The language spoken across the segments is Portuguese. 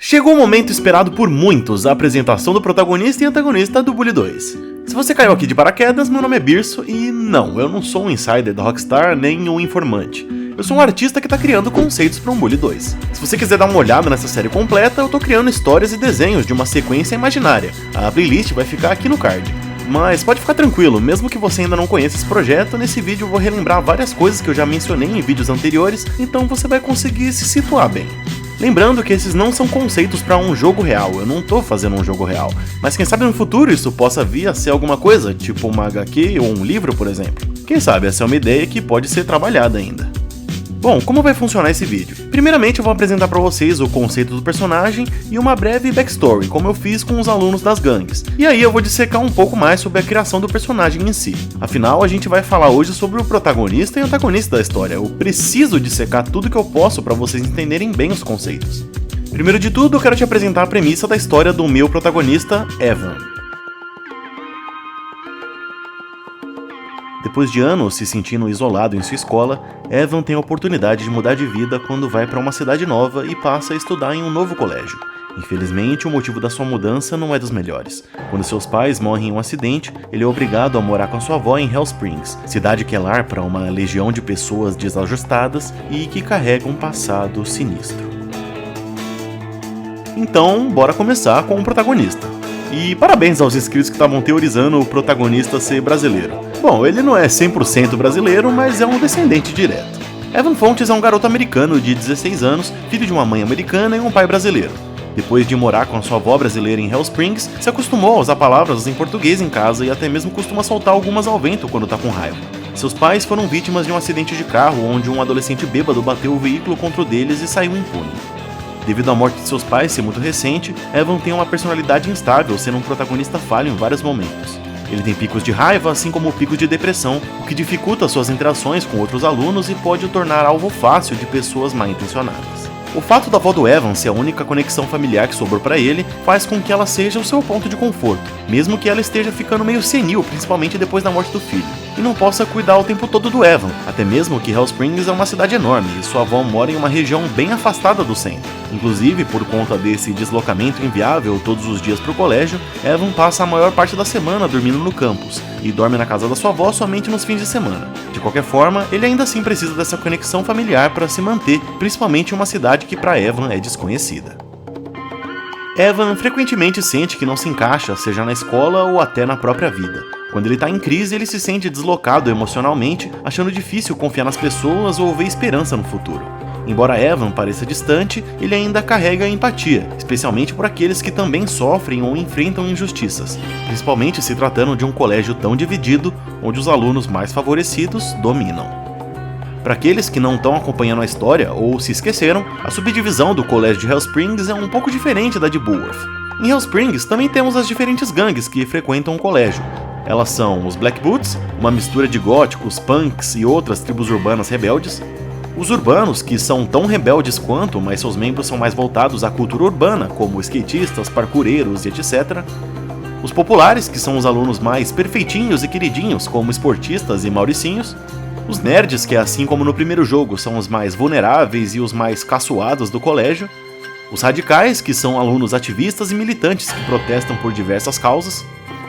Chegou o momento esperado por muitos, a apresentação do protagonista e antagonista do Bully 2. Se você caiu aqui de paraquedas, meu nome é Birso e não, eu não sou um insider da Rockstar nem um informante. Eu sou um artista que está criando conceitos para um Bully 2. Se você quiser dar uma olhada nessa série completa, eu tô criando histórias e desenhos de uma sequência imaginária. A playlist vai ficar aqui no card. Mas pode ficar tranquilo, mesmo que você ainda não conheça esse projeto, nesse vídeo eu vou relembrar várias coisas que eu já mencionei em vídeos anteriores, então você vai conseguir se situar bem. Lembrando que esses não são conceitos para um jogo real, eu não tô fazendo um jogo real, mas quem sabe no futuro isso possa vir a ser alguma coisa, tipo uma HQ ou um livro, por exemplo. Quem sabe essa é uma ideia que pode ser trabalhada ainda. Bom, como vai funcionar esse vídeo? Primeiramente eu vou apresentar para vocês o conceito do personagem e uma breve backstory, como eu fiz com os alunos das gangues. E aí eu vou dissecar um pouco mais sobre a criação do personagem em si. Afinal, a gente vai falar hoje sobre o protagonista e antagonista da história. Eu preciso dissecar tudo que eu posso para vocês entenderem bem os conceitos. Primeiro de tudo, eu quero te apresentar a premissa da história do meu protagonista, Evan. Depois de anos se sentindo isolado em sua escola, Evan tem a oportunidade de mudar de vida quando vai para uma cidade nova e passa a estudar em um novo colégio. Infelizmente, o motivo da sua mudança não é dos melhores. Quando seus pais morrem em um acidente, ele é obrigado a morar com sua avó em Hell Springs, cidade que é lar para uma legião de pessoas desajustadas e que carregam um passado sinistro. Então, bora começar com o protagonista. E parabéns aos inscritos que estavam teorizando o protagonista ser brasileiro. Bom, ele não é 100% brasileiro, mas é um descendente direto. Evan Fontes é um garoto americano de 16 anos, filho de uma mãe americana e um pai brasileiro. Depois de morar com a sua avó brasileira em Hell Springs, se acostumou a usar palavras em português em casa e até mesmo costuma soltar algumas ao vento quando tá com raiva. Seus pais foram vítimas de um acidente de carro onde um adolescente bêbado bateu o veículo contra o deles e saiu impune. Devido à morte de seus pais ser muito recente, Evan tem uma personalidade instável, sendo um protagonista falho em vários momentos. Ele tem picos de raiva, assim como picos de depressão, o que dificulta suas interações com outros alunos e pode o tornar alvo fácil de pessoas mal intencionadas. O fato da avó do Evan ser a única conexão familiar que sobrou para ele faz com que ela seja o seu ponto de conforto, mesmo que ela esteja ficando meio senil, principalmente depois da morte do filho, e não possa cuidar o tempo todo do Evan, até mesmo que Hell Springs é uma cidade enorme e sua avó mora em uma região bem afastada do centro. Inclusive, por conta desse deslocamento inviável todos os dias para o colégio, Evan passa a maior parte da semana dormindo no campus e dorme na casa da sua avó somente nos fins de semana. De qualquer forma, ele ainda assim precisa dessa conexão familiar para se manter, principalmente em uma cidade que para Evan é desconhecida. Evan frequentemente sente que não se encaixa, seja na escola ou até na própria vida. Quando ele está em crise, ele se sente deslocado emocionalmente, achando difícil confiar nas pessoas ou ver esperança no futuro. Embora Evan pareça distante, ele ainda carrega empatia, especialmente por aqueles que também sofrem ou enfrentam injustiças, principalmente se tratando de um colégio tão dividido, onde os alunos mais favorecidos dominam. Para aqueles que não estão acompanhando a história ou se esqueceram, a subdivisão do colégio de Hell Springs é um pouco diferente da de Bulworth. Em Hell Springs também temos as diferentes gangues que frequentam o colégio. Elas são os Black Boots, uma mistura de góticos, punks e outras tribos urbanas rebeldes. Os urbanos, que são tão rebeldes quanto, mas seus membros são mais voltados à cultura urbana, como skatistas, parkoureiros e etc. Os populares, que são os alunos mais perfeitinhos e queridinhos, como esportistas e mauricinhos. Os nerds, que assim como no primeiro jogo, são os mais vulneráveis e os mais caçoados do colégio. Os radicais, que são alunos ativistas e militantes que protestam por diversas causas.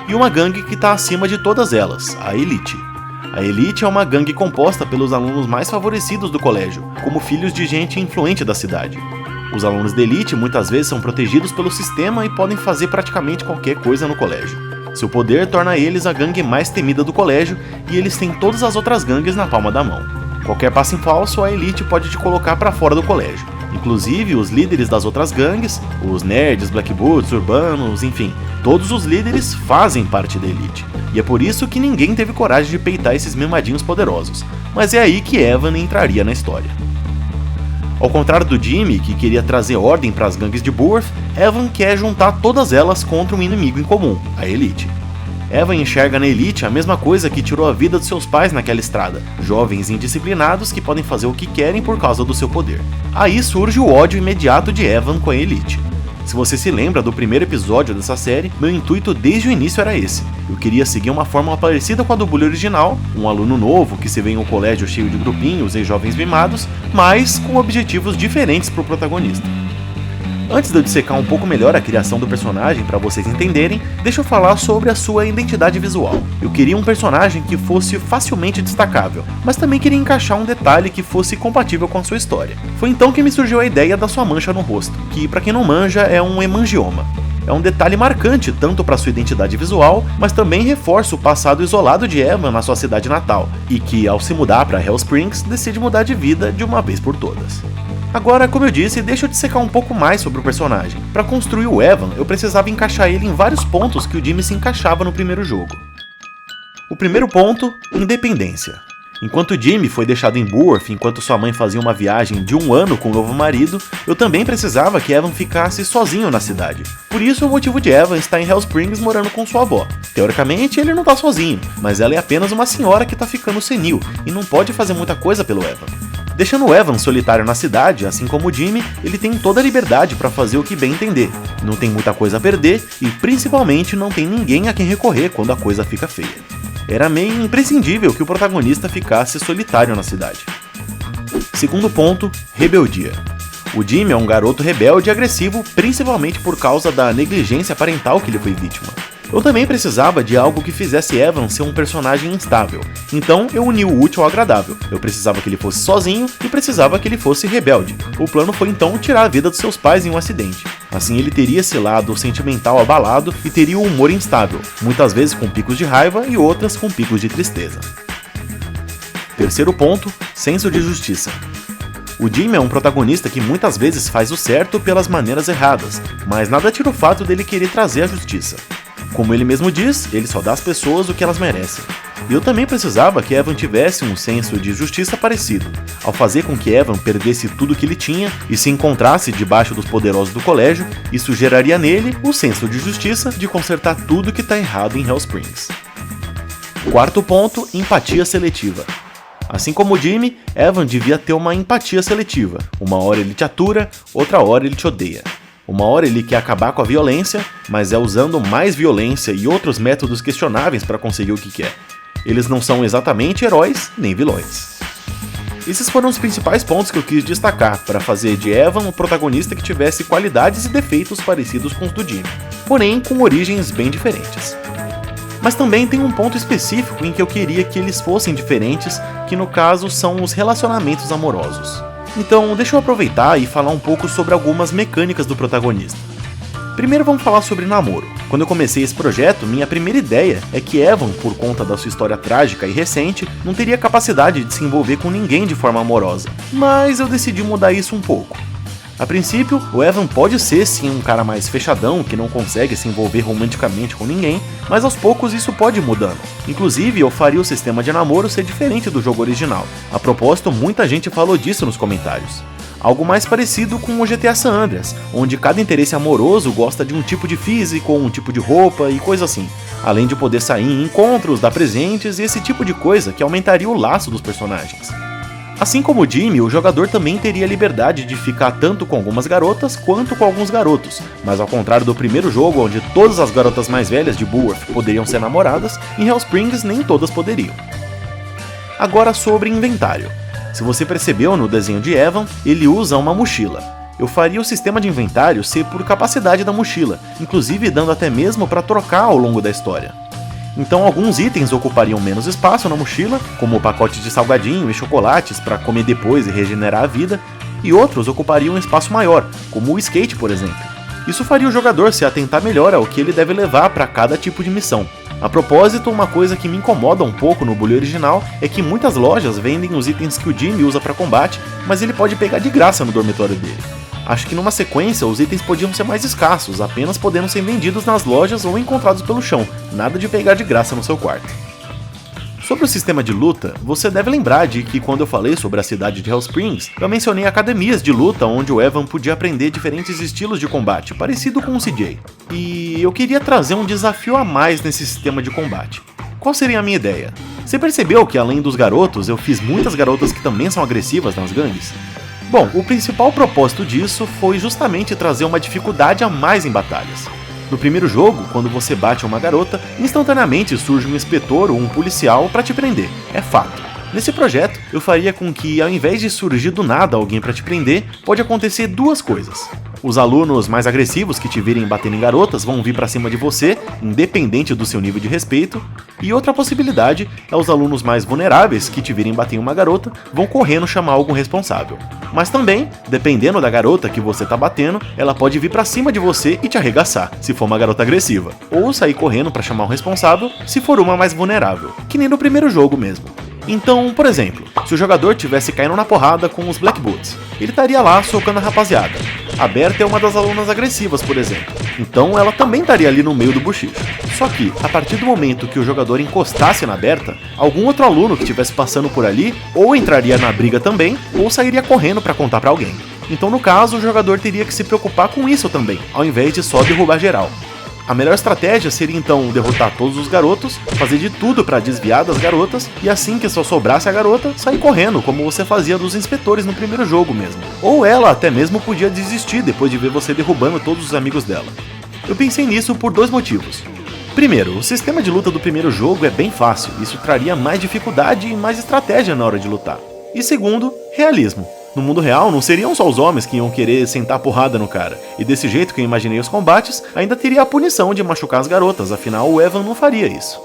E uma gangue que está acima de todas elas, a Elite. A Elite é uma gangue composta pelos alunos mais favorecidos do colégio, como filhos de gente influente da cidade. Os alunos da Elite muitas vezes são protegidos pelo sistema e podem fazer praticamente qualquer coisa no colégio. Seu poder torna eles a gangue mais temida do colégio e eles têm todas as outras gangues na palma da mão. Qualquer passo em falso, a Elite pode te colocar para fora do colégio. Inclusive, os líderes das outras gangues, os nerds, Black Boots, urbanos, enfim, todos os líderes fazem parte da Elite. E é por isso que ninguém teve coragem de peitar esses mimadinhos poderosos. Mas é aí que Evan entraria na história. Ao contrário do Jimmy, que queria trazer ordem para as gangues de Bulworth, Evan quer juntar todas elas contra um inimigo em comum, a Elite. Evan enxerga na Elite a mesma coisa que tirou a vida dos seus pais naquela estrada, jovens indisciplinados que podem fazer o que querem por causa do seu poder. Aí surge o ódio imediato de Evan com a Elite. Se você se lembra do primeiro episódio dessa série, meu intuito desde o início era esse. Eu queria seguir uma fórmula parecida com a do Bully original, um aluno novo que se vê em um colégio cheio de grupinhos e jovens mimados, mas com objetivos diferentes para o protagonista. Antes de eu dissecar um pouco melhor a criação do personagem para vocês entenderem, deixa eu falar sobre a sua identidade visual. Eu queria um personagem que fosse facilmente destacável, mas também queria encaixar um detalhe que fosse compatível com a sua história. Foi então que me surgiu a ideia da sua mancha no rosto, que para quem não manja é um hemangioma. É um detalhe marcante tanto para sua identidade visual, mas também reforça o passado isolado de Evan na sua cidade natal, e que ao se mudar para Hell Springs, decide mudar de vida de uma vez por todas. Agora, como eu disse, deixa eu dissecar um pouco mais sobre o personagem. Para construir o Evan, eu precisava encaixar ele em vários pontos que o Jimmy se encaixava no primeiro jogo. O primeiro ponto, independência. Enquanto Jimmy foi deixado em Buorth enquanto sua mãe fazia uma viagem de 1 ano com o novo marido, eu também precisava que Evan ficasse sozinho na cidade. Por isso o motivo de Evan estar em Hell Springs morando com sua avó. Teoricamente ele não tá sozinho, mas ela é apenas uma senhora que tá ficando senil e não pode fazer muita coisa pelo Evan. Deixando o Evan solitário na cidade, assim como o Jimmy, ele tem toda a liberdade para fazer o que bem entender. Não tem muita coisa a perder e principalmente não tem ninguém a quem recorrer quando a coisa fica feia. Era meio imprescindível que o protagonista ficasse solitário na cidade. Segundo ponto, rebeldia. O Jimmy é um garoto rebelde e agressivo, principalmente por causa da negligência parental que ele foi vítima. Eu também precisava de algo que fizesse Evan ser um personagem instável, então eu uni o útil ao agradável. Eu precisava que ele fosse sozinho e precisava que ele fosse rebelde. O plano foi então tirar a vida dos seus pais em um acidente. Assim ele teria esse lado sentimental abalado e teria o humor instável, muitas vezes com picos de raiva e outras com picos de tristeza. Terceiro ponto, senso de justiça. O Jimmy é um protagonista que muitas vezes faz o certo pelas maneiras erradas, mas nada tira o fato dele querer trazer a justiça. Como ele mesmo diz, ele só dá às pessoas o que elas merecem. E eu também precisava que Evan tivesse um senso de justiça parecido. Ao fazer com que Evan perdesse tudo que ele tinha e se encontrasse debaixo dos poderosos do colégio, isso geraria nele o senso de justiça de consertar tudo que está errado em Hell Springs. Quarto ponto, empatia seletiva. Assim como o Jimmy, Evan devia ter uma empatia seletiva. Uma hora ele te atura, outra hora ele te odeia. Uma hora ele quer acabar com a violência, mas é usando mais violência e outros métodos questionáveis para conseguir o que quer. Eles não são exatamente heróis nem vilões. Esses foram os principais pontos que eu quis destacar para fazer de Evan um protagonista que tivesse qualidades e defeitos parecidos com os do Jimmy, porém com origens bem diferentes. Mas também tem um ponto específico em que eu queria que eles fossem diferentes, que no caso são os relacionamentos amorosos. Então, deixa eu aproveitar e falar um pouco sobre algumas mecânicas do protagonista. Primeiro vamos falar sobre namoro. Quando eu comecei esse projeto, minha primeira ideia é que Evan, por conta da sua história trágica e recente, não teria capacidade de se envolver com ninguém de forma amorosa. Mas eu decidi mudar isso um pouco. A princípio, o Evan pode ser sim um cara mais fechadão, que não consegue se envolver romanticamente com ninguém, mas aos poucos isso pode ir mudando. Inclusive, eu faria o sistema de namoro ser diferente do jogo original. A propósito, muita gente falou disso nos comentários. Algo mais parecido com o GTA San Andreas, onde cada interesse amoroso gosta de um tipo de físico, ou um tipo de roupa e coisa assim. Além de poder sair em encontros, dar presentes e esse tipo de coisa que aumentaria o laço dos personagens. Assim como o Jimmy, o jogador também teria a liberdade de ficar tanto com algumas garotas quanto com alguns garotos, mas ao contrário do primeiro jogo, onde todas as garotas mais velhas de Buorth poderiam ser namoradas, em Hell Springs nem todas poderiam. Agora sobre inventário. Se você percebeu no desenho de Evan, ele usa uma mochila. Eu faria o sistema de inventário ser por capacidade da mochila, inclusive dando até mesmo para trocar ao longo da história. Então alguns itens ocupariam menos espaço na mochila, como o pacote de salgadinho e chocolates para comer depois e regenerar a vida, e outros ocupariam um espaço maior, como o skate, por exemplo. Isso faria o jogador se atentar melhor ao que ele deve levar para cada tipo de missão. A propósito, uma coisa que me incomoda um pouco no Bully original é que muitas lojas vendem os itens que o Jimmy usa para combate, mas ele pode pegar de graça no dormitório dele. Acho que numa sequência os itens podiam ser mais escassos, apenas podendo ser vendidos nas lojas ou encontrados pelo chão, nada de pegar de graça no seu quarto. Sobre o sistema de luta, você deve lembrar de que quando eu falei sobre a cidade de Hell Springs, eu mencionei academias de luta onde o Evan podia aprender diferentes estilos de combate, parecido com o CJ. E eu queria trazer um desafio a mais nesse sistema de combate. Qual seria a minha ideia? Você percebeu que além dos garotos, eu fiz muitas garotas que também são agressivas nas gangues? Bom, o principal propósito disso foi justamente trazer uma dificuldade a mais em batalhas. No primeiro jogo, quando você bate uma garota, instantaneamente surge um inspetor ou um policial para te prender, é fato. Nesse projeto, eu faria com que, ao invés de surgir do nada alguém para te prender, pode acontecer duas coisas. Os alunos mais agressivos que te virem batendo em garotas vão vir pra cima de você, independente do seu nível de respeito. E outra possibilidade é os alunos mais vulneráveis que te virem bater em uma garota vão correndo chamar algum responsável. Mas também, dependendo da garota que você tá batendo, ela pode vir pra cima de você e te arregaçar, se for uma garota agressiva. Ou sair correndo pra chamar um responsável, se for uma mais vulnerável, que nem no primeiro jogo mesmo. Então, por exemplo, se o jogador tivesse caindo na porrada com os Black Boots, ele estaria lá socando a rapaziada. A Berta é uma das alunas agressivas, por exemplo, então ela também estaria ali no meio do buchicho. Só que, a partir do momento que o jogador encostasse na Berta, algum outro aluno que estivesse passando por ali ou entraria na briga também, ou sairia correndo para contar para alguém. Então, no caso, o jogador teria que se preocupar com isso também, ao invés de só derrubar geral. A melhor estratégia seria então derrotar todos os garotos, fazer de tudo para desviar das garotas e assim que só sobrasse a garota, sair correndo, como você fazia dos inspetores no primeiro jogo mesmo. Ou ela até mesmo podia desistir depois de ver você derrubando todos os amigos dela. Eu pensei nisso por dois motivos. Primeiro, o sistema de luta do primeiro jogo é bem fácil, isso traria mais dificuldade e mais estratégia na hora de lutar. E segundo, realismo. No mundo real, não seriam só os homens que iam querer sentar porrada no cara, e desse jeito que eu imaginei os combates, ainda teria a punição de machucar as garotas, afinal o Evan não faria isso.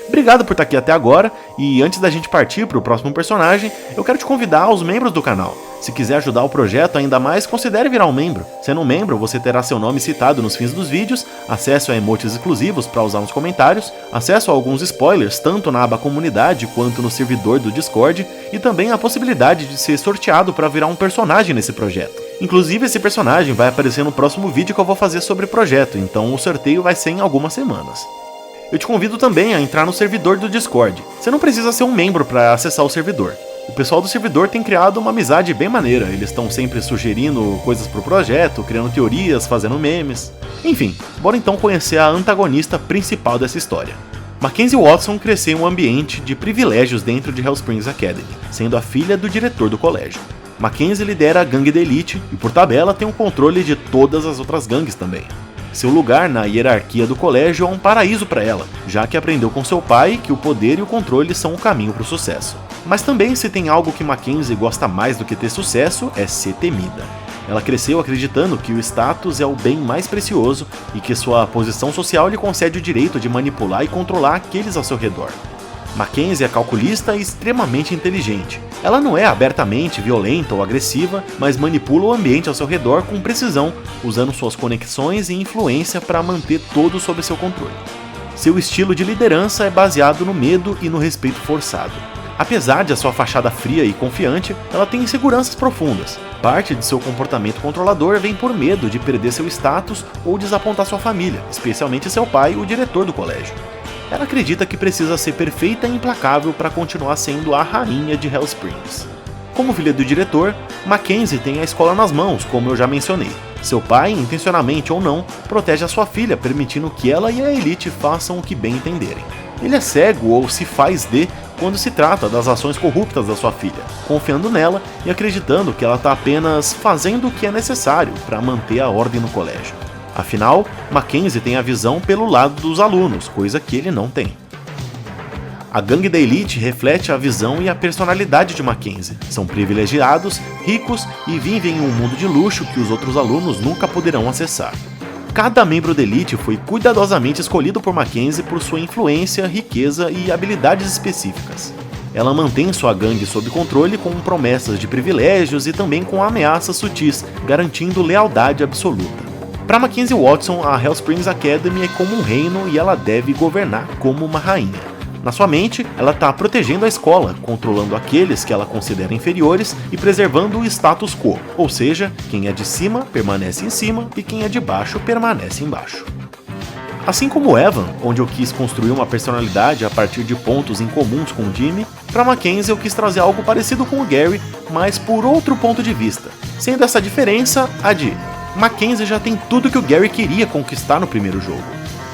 Obrigado por estar aqui até agora, e antes da gente partir para o próximo personagem, eu quero te convidar aos membros do canal. Se quiser ajudar o projeto ainda mais, considere virar um membro. Sendo um membro, você terá seu nome citado nos fins dos vídeos, acesso a emotes exclusivos para usar nos comentários, acesso a alguns spoilers tanto na aba comunidade quanto no servidor do Discord, e também a possibilidade de ser sorteado para virar um personagem nesse projeto. Inclusive esse personagem vai aparecer no próximo vídeo que eu vou fazer sobre o projeto, então o sorteio vai ser em algumas semanas. Eu te convido também a entrar no servidor do Discord. Você não precisa ser um membro para acessar o servidor. O pessoal do servidor tem criado uma amizade bem maneira, eles estão sempre sugerindo coisas pro projeto, criando teorias, fazendo memes. Enfim, bora então conhecer a antagonista principal dessa história. Mackenzie Watson cresceu em um ambiente de privilégios dentro de Hellsprings Academy, sendo a filha do diretor do colégio. Mackenzie lidera a gangue da Elite e por tabela tem o controle de todas as outras gangues também. Seu lugar na hierarquia do colégio é um paraíso para ela, já que aprendeu com seu pai que o poder e o controle são o caminho para o sucesso. Mas também se tem algo que Mackenzie gosta mais do que ter sucesso, é ser temida. Ela cresceu acreditando que o status é o bem mais precioso e que sua posição social lhe concede o direito de manipular e controlar aqueles ao seu redor. Mackenzie é calculista e extremamente inteligente. Ela não é abertamente violenta ou agressiva, mas manipula o ambiente ao seu redor com precisão, usando suas conexões e influência para manter todos sob seu controle. Seu estilo de liderança é baseado no medo e no respeito forçado. Apesar de a sua fachada fria e confiante, ela tem inseguranças profundas. Parte de seu comportamento controlador vem por medo de perder seu status ou desapontar sua família, especialmente seu pai, o diretor do colégio. Ela acredita que precisa ser perfeita e implacável para continuar sendo a rainha de Hellsprings. Como filha do diretor, Mackenzie tem a escola nas mãos, como eu já mencionei. Seu pai, intencionalmente ou não, protege a sua filha, permitindo que ela e a Elite façam o que bem entenderem. Ele é cego ou se faz de quando se trata das ações corruptas da sua filha, confiando nela e acreditando que ela está apenas fazendo o que é necessário para manter a ordem no colégio. Afinal, Mackenzie tem a visão pelo lado dos alunos, coisa que ele não tem. A gangue da Elite reflete a visão e a personalidade de Mackenzie. São privilegiados, ricos e vivem em um mundo de luxo que os outros alunos nunca poderão acessar. Cada membro da Elite foi cuidadosamente escolhido por Mackenzie por sua influência, riqueza e habilidades específicas. Ela mantém sua gangue sob controle com promessas de privilégios e também com ameaças sutis, garantindo lealdade absoluta. Para Mackenzie Watson, a Hellsprings Academy é como um reino e ela deve governar como uma rainha. Na sua mente, ela está protegendo a escola, controlando aqueles que ela considera inferiores e preservando o status quo, ou seja, quem é de cima permanece em cima e quem é de baixo permanece embaixo. Assim como Evan, onde eu quis construir uma personalidade a partir de pontos incomuns com Jimmy, para Mackenzie eu quis trazer algo parecido com o Gary, mas por outro ponto de vista, sendo essa diferença a de Mackenzie já tem tudo que o Gary queria conquistar no primeiro jogo.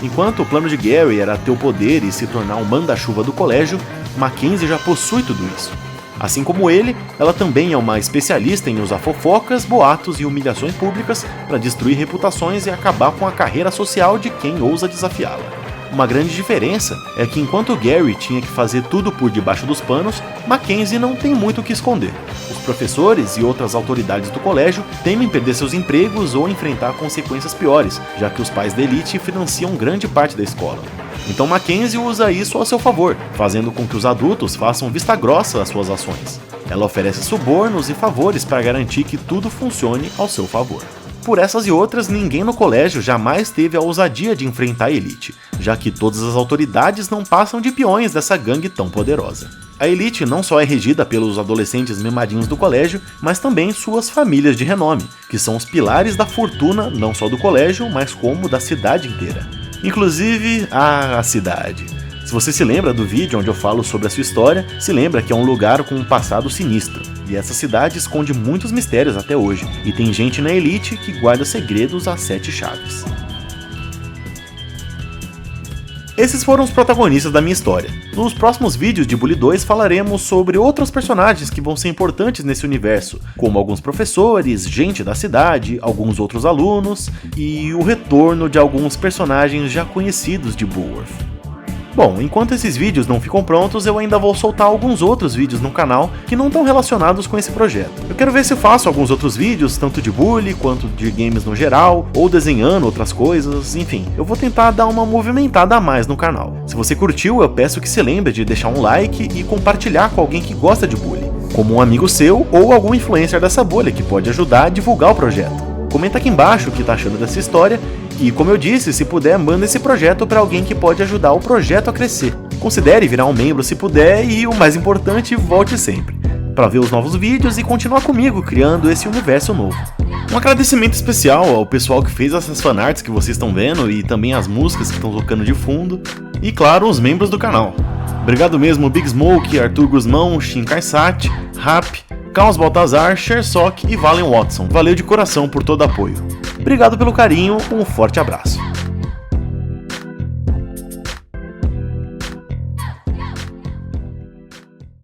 Enquanto o plano de Gary era ter o poder e se tornar um manda-chuva do colégio, Mackenzie já possui tudo isso. Assim como ele, ela também é uma especialista em usar fofocas, boatos e humilhações públicas para destruir reputações e acabar com a carreira social de quem ousa desafiá-la. Uma grande diferença é que enquanto Gary tinha que fazer tudo por debaixo dos panos, Mackenzie não tem muito o que esconder. Os professores e outras autoridades do colégio temem perder seus empregos ou enfrentar consequências piores, já que os pais da elite financiam grande parte da escola. Então Mackenzie usa isso a seu favor, fazendo com que os adultos façam vista grossa às suas ações. Ela oferece subornos e favores para garantir que tudo funcione ao seu favor. Por essas e outras, ninguém no colégio jamais teve a ousadia de enfrentar a elite, já que todas as autoridades não passam de peões dessa gangue tão poderosa. A elite não só é regida pelos adolescentes mimadinhos do colégio, mas também suas famílias de renome, que são os pilares da fortuna não só do colégio, mas como da cidade inteira. Inclusive, a cidade. Se você se lembra do vídeo onde eu falo sobre a sua história, se lembra que é um lugar com um passado sinistro. E essa cidade esconde muitos mistérios até hoje, e tem gente na elite que guarda segredos a 7 chaves. Esses foram os protagonistas da minha história. Nos próximos vídeos de Bully 2 falaremos sobre outros personagens que vão ser importantes nesse universo, como alguns professores, gente da cidade, alguns outros alunos e o retorno de alguns personagens já conhecidos de Bulworth. Bom, enquanto esses vídeos não ficam prontos, eu ainda vou soltar alguns outros vídeos no canal que não estão relacionados com esse projeto. Eu quero ver se eu faço alguns outros vídeos, tanto de Bully quanto de games no geral, ou desenhando outras coisas, enfim. Eu vou tentar dar uma movimentada a mais no canal. Se você curtiu, eu peço que se lembre de deixar um like e compartilhar com alguém que gosta de Bully, como um amigo seu ou algum influencer dessa bolha que pode ajudar a divulgar o projeto. Comenta aqui embaixo o que tá achando dessa história e, como eu disse, se puder, manda esse projeto para alguém que pode ajudar o projeto a crescer. Considere virar um membro se puder e, o mais importante, volte sempre, para ver os novos vídeos e continuar comigo criando esse universo novo. Um agradecimento especial ao pessoal que fez essas fanarts que vocês estão vendo e também as músicas que estão tocando de fundo e, claro, os membros do canal. Obrigado mesmo Big Smoke, Arthur Guzmão, Shin Kaisat, Rap, Carlos Baltazar, Shersok e Valen Watson. Valeu de coração por todo o apoio. Obrigado pelo carinho, um forte abraço.